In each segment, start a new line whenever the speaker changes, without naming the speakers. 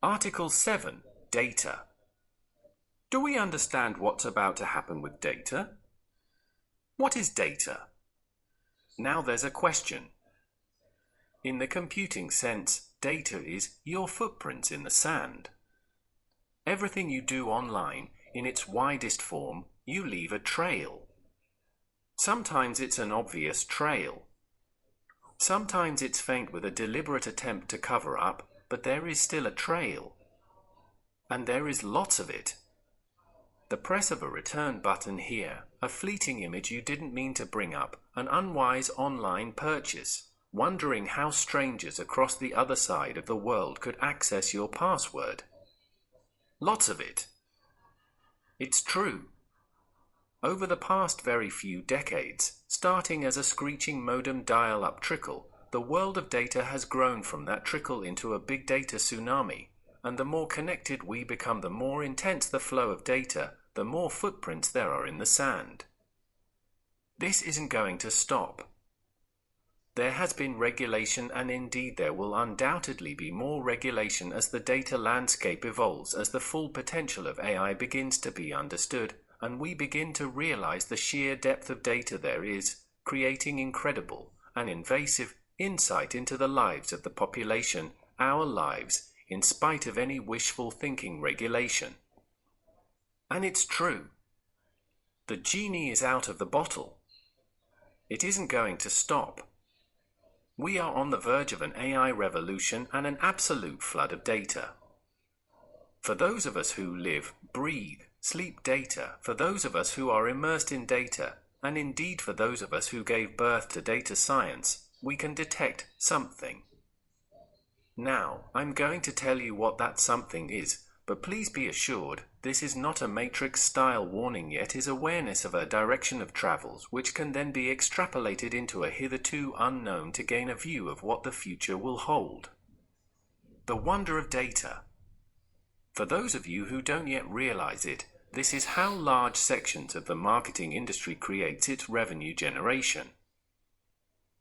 Article 7. Data. Do we understand what's about to happen with data? What is data? Now there's a question. In the computing sense, data is your footprints in the sand. Everything you do online, in its widest form, you leave a trail. Sometimes it's an obvious trail. Sometimes it's faint with a deliberate attempt to cover up, but there is still a trail. And there is lots of it. The press of a return button here, a fleeting image you didn't mean to bring up, an unwise online purchase, wondering how strangers across the other side of the world could access your password. Lots of it. It's true. Over the past very few decades, starting as a screeching modem dial-up trickle, the world of data has grown from that trickle into a big data tsunami, and the more connected we become, the more intense the flow of data, the more footprints there are in the sand. This isn't going to stop. There has been regulation, and indeed there will undoubtedly be more regulation as the data landscape evolves, as the full potential of AI begins to be understood, and we begin to realize the sheer depth of data there is, creating incredible and invasive insight into the lives of the population, our lives, in spite of any wishful thinking regulation. And it's true. The genie is out of the bottle. It isn't going to stop. We are on the verge of an AI revolution and an absolute flood of data. For those of us who live, breathe, sleep data, for those of us who are immersed in data, and indeed for those of us who gave birth to data science, we can detect something. Now, I'm going to tell you what that something is, but please be assured, this is not a Matrix-style warning, yet is awareness of a direction of travels which can then be extrapolated into a hitherto unknown to gain a view of what the future will hold. The wonder of data. For those of you who don't yet realize it, this is how large sections of the marketing industry creates its revenue generation.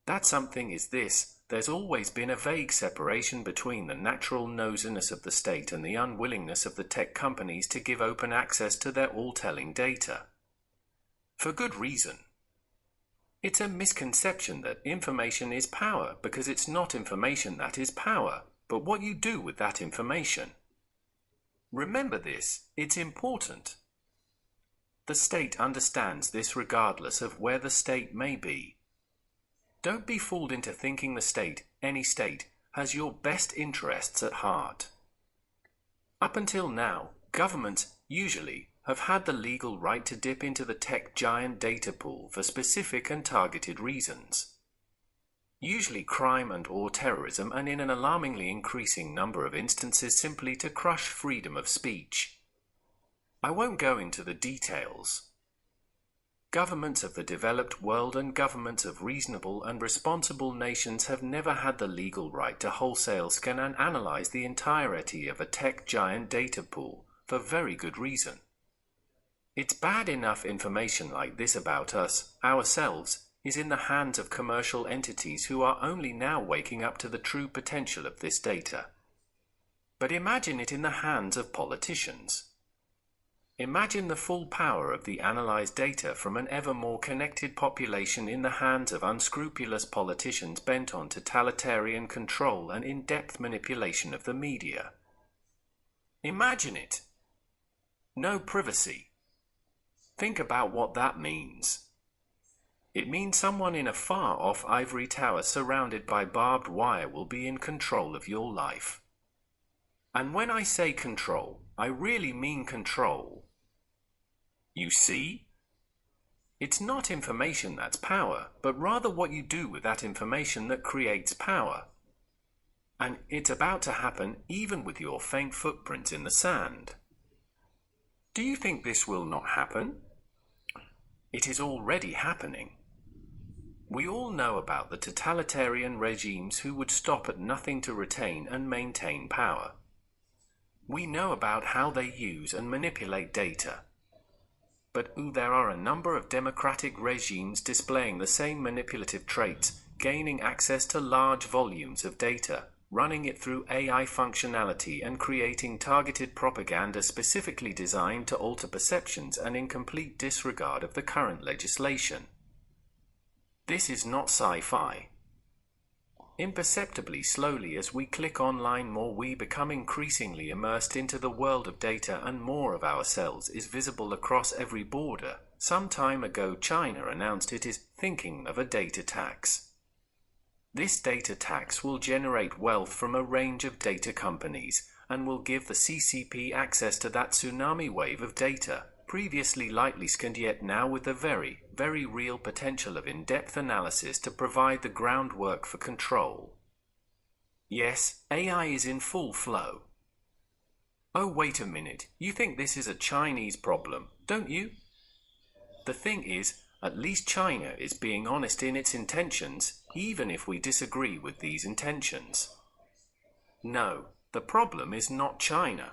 That something is this: there's always been a vague separation between the natural nosiness of the state and the unwillingness of the tech companies to give open access to their all-telling data. For good reason. It's a misconception that information is power, because it's not information that is power, but what you do with that information. Remember this, it's important. The state understands this regardless of where the state may be. Don't be fooled into thinking the state, any state, has your best interests at heart. Up until now, governments, usually, have had the legal right to dip into the tech giant data pool for specific and targeted reasons. Usually crime and/or terrorism, and in an alarmingly increasing number of instances simply to crush freedom of speech. I won't go into the details. Governments of the developed world and governments of reasonable and responsible nations have never had the legal right to wholesale scan and analyze the entirety of a tech giant data pool, for very good reason. It's bad enough information like this about us, ourselves, is in the hands of commercial entities who are only now waking up to the true potential of this data. But imagine it in the hands of politicians. Imagine the full power of the analyzed data from an ever more connected population in the hands of unscrupulous politicians bent on totalitarian control and in-depth manipulation of the media. Imagine it. No privacy. Think about what that means. It means someone in a far-off ivory tower surrounded by barbed wire will be in control of your life. And when I say control, I really mean control. You see? It's not information that's power, but rather what you do with that information that creates power. And it's about to happen even with your faint footprints in the sand. Do you think this will not happen? It is already happening. We all know about the totalitarian regimes who would stop at nothing to retain and maintain power. We know about how they use and manipulate data. But there are a number of democratic regimes displaying the same manipulative traits, gaining access to large volumes of data, running it through AI functionality and creating targeted propaganda specifically designed to alter perceptions and in complete disregard of the current legislation. This is not sci-fi. Imperceptibly, slowly, as we click online more, we become increasingly immersed into the world of data, and more of ourselves is visible across every border. Some time ago, China announced it is thinking of a data tax. This data tax will generate wealth from a range of data companies and will give the CCP access to that tsunami wave of data, previously lightly skinned, yet now with the very, very real potential of in-depth analysis to provide the groundwork for control. Yes, AI is in full flow. Oh, wait a minute, you think this is a Chinese problem, don't you? The thing is, at least China is being honest in its intentions, even if we disagree with these intentions. No, the problem is not China.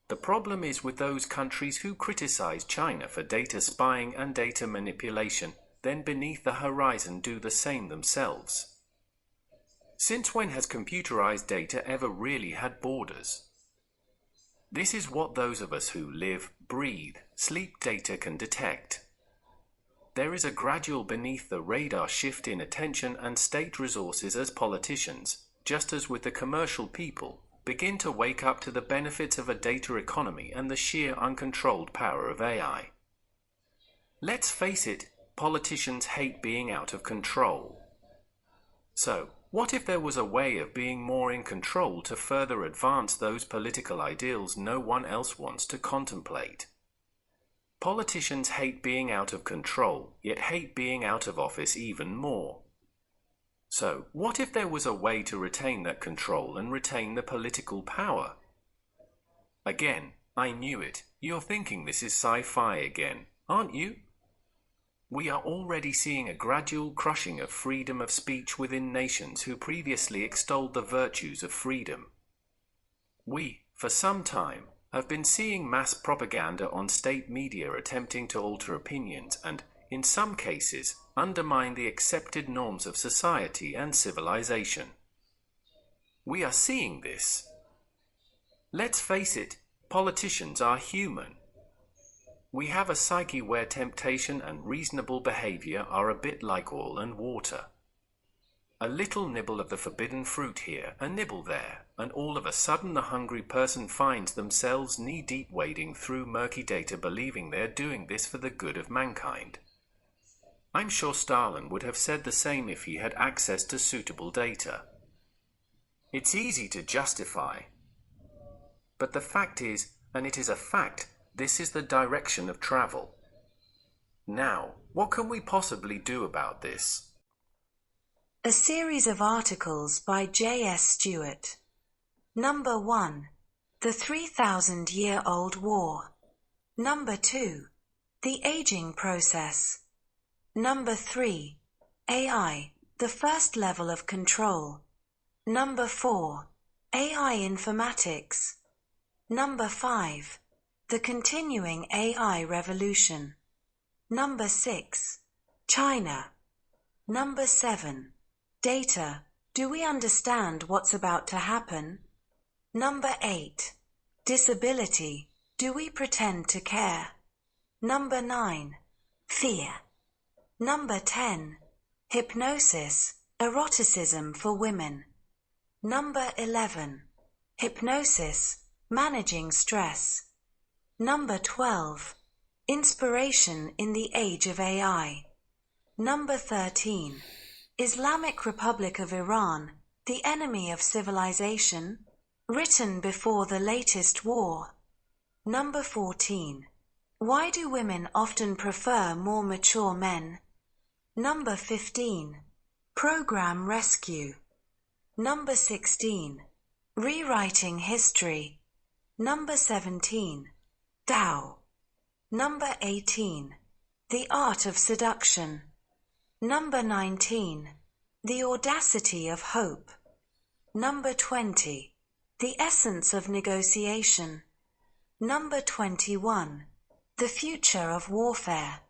The problem is with those countries who criticize China for data spying and data manipulation, then beneath the horizon do the same themselves. Since when has computerized data ever really had borders? This is what those of us who live, breathe, sleep data can detect. There is a gradual beneath the radar shift in attention and state resources as politicians, just as with the commercial people, begin to wake up to the benefits of a data economy and the sheer uncontrolled power of AI. Let's face it, politicians hate being out of control. So, what if there was a way of being more in control to further advance those political ideals no one else wants to contemplate? Politicians hate being out of control, yet hate being out of office even more. So, what if there was a way to retain that control and retain the political power? Again, I knew it. You're thinking this is sci-fi again, aren't you? We are already seeing a gradual crushing of freedom of speech within nations who previously extolled the virtues of freedom. We, for some time, have been seeing mass propaganda on state media attempting to alter opinions and, in some cases, undermine the accepted norms of society and civilization. We are seeing this. Let's face it, politicians are human. We have a psyche where temptation and reasonable behavior are a bit like oil and water. A little nibble of the forbidden fruit here, a nibble there, and all of a sudden the hungry person finds themselves knee-deep wading through murky data, believing they're doing this for the good of mankind. I'm sure Stalin would have said the same if he had access to suitable data. It's easy to justify. But the fact is, and it is a fact, this is the direction of travel. Now, what can we possibly do about this?
A series of articles by J.S. Stuart. Number 1. The 3,000-year-old War. Number 2. The aging process. Number 3. AI, the first level of control. Number 4. AI informatics. Number 5. The continuing AI revolution. Number 6. China. Number 7. Data. Do we understand what's about to happen? Number 8. Disability. Do we pretend to care? Number 9. Fear. Number 10. Hypnosis, eroticism for women. Number 11. Hypnosis, managing stress. Number 12. Inspiration in the age of AI. Number 13. Islamic Republic of Iran, the enemy of civilization, written before the latest war. Number 14. Why do women often prefer more mature men? Number 15. Program Rescue. Number 16. Rewriting History. Number 17. Tao. Number 18. The Art of Seduction. Number 19. The Audacity of Hope. Number 20. The Essence of Negotiation. Number 21. The Future of Warfare.